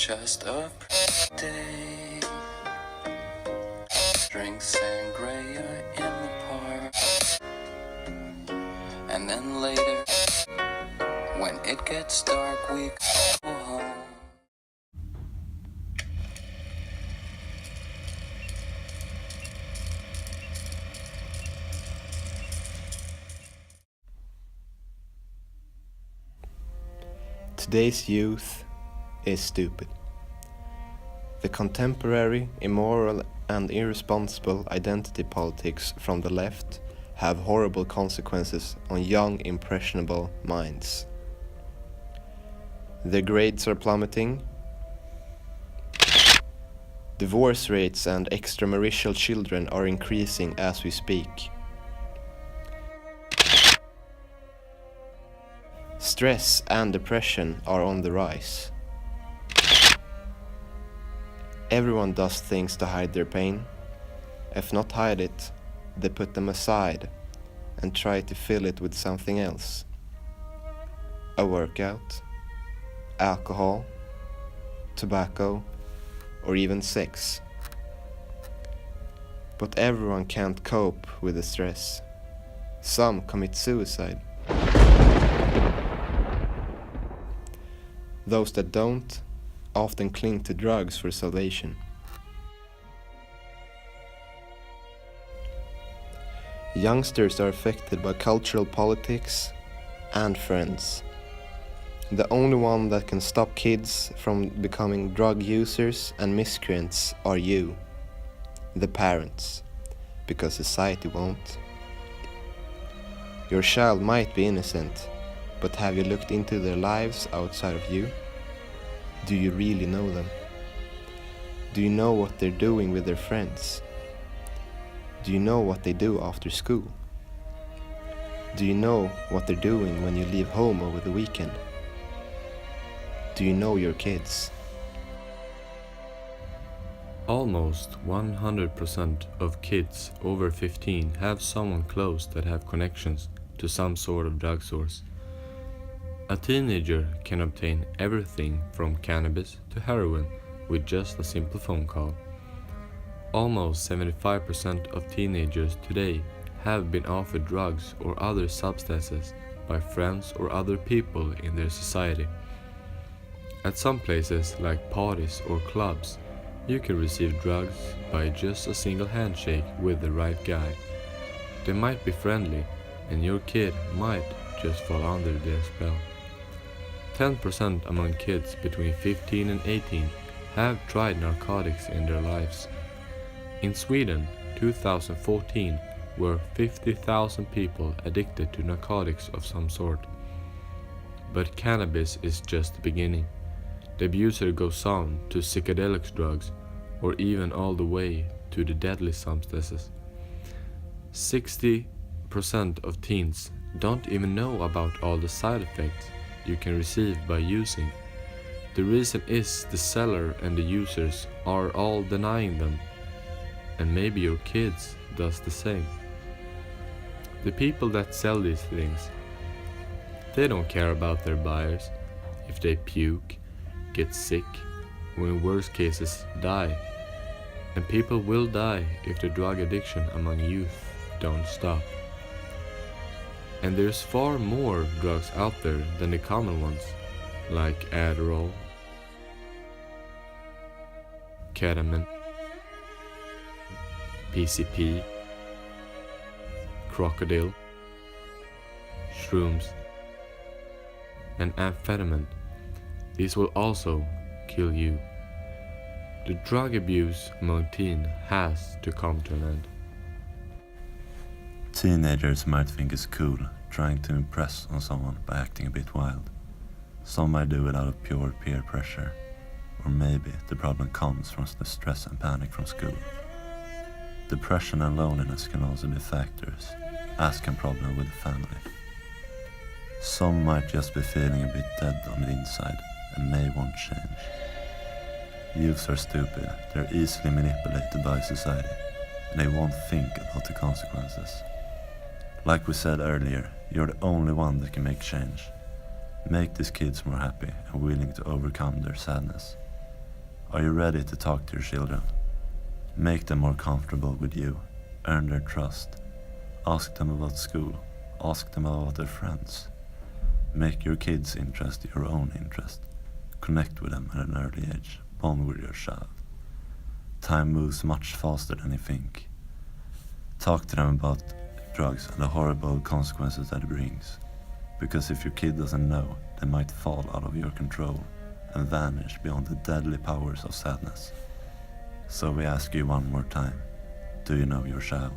just a day. Drink sangria in the park. And then later, when it gets dark, we go home. Today's youth is stupid. The contemporary, immoral and irresponsible identity politics from the left have horrible consequences on young, impressionable minds. Their grades are plummeting. Divorce rates and extramarital children are increasing as we speak. Stress and depression are on the rise. Everyone does things to hide their pain. If not hide it, they put them aside and try to fill it with something else. A workout, alcohol, tobacco, or even sex. But everyone can't cope with the stress. Some commit suicide. Those that don't often cling to drugs for salvation. Youngsters are affected by cultural politics and friends. The only one that can stop kids from becoming drug users and miscreants are you, the parents, because society won't. Your child might be innocent, but have you looked into their lives outside of you? Do you really know them? Do you know what they're doing with their friends? Do you know what they do after school? Do you know what they're doing when you leave home over the weekend? Do you know your kids? Almost 100% of kids over 15 have someone close that have connections to some sort of drug source. A teenager can obtain everything from cannabis to heroin with just a simple phone call. Almost 75% of teenagers today have been offered drugs or other substances by friends or other people in their society. At some places like parties or clubs, you can receive drugs by just a single handshake with the right guy. They might be friendly and your kid might just fall under their spell. 10% among kids between 15 and 18 have tried narcotics in their lives. In Sweden, 2014 were 50,000 people addicted to narcotics of some sort. But cannabis is just the beginning. The abuser goes on to psychedelic drugs or even all the way to the deadly substances. 60% of teens don't even know about all the side effects you can receive by using. The reason is the seller and the users are all denying them, and maybe your kids does the same. The people that sell these things, they don't care about their buyers, if they puke, get sick, or in worst cases die. And people will die if the drug addiction among youth don't stop. And there's far more drugs out there than the common ones, like Adderall, ketamine, PCP, crocodile, shrooms, and amphetamine. These will also kill you. The drug abuse among teens has to come to an end. Teenagers might think it's cool trying to impress on someone by acting a bit wild. Some might do it out of pure peer pressure, or maybe the problem comes from the stress and panic from school. Depression and loneliness can also be factors, as can problems with the family. Some might just be feeling a bit dead on the inside and may want change. Youths are stupid, they're easily manipulated by society, and they won't think about the consequences. Like we said earlier, you're the only one that can make change. Make these kids more happy and willing to overcome their sadness. Are you ready to talk to your children? Make them more comfortable with you. Earn their trust. Ask them about school. Ask them about their friends. Make your kids' interest your own interest. Connect with them at an early age. Bond with your child. Time moves much faster than you think. Talk to them about drugs and the horrible consequences that it brings. Because if your kid doesn't know, they might fall out of your control and vanish beyond the deadly powers of sadness. So we ask you one more time, do you know your child?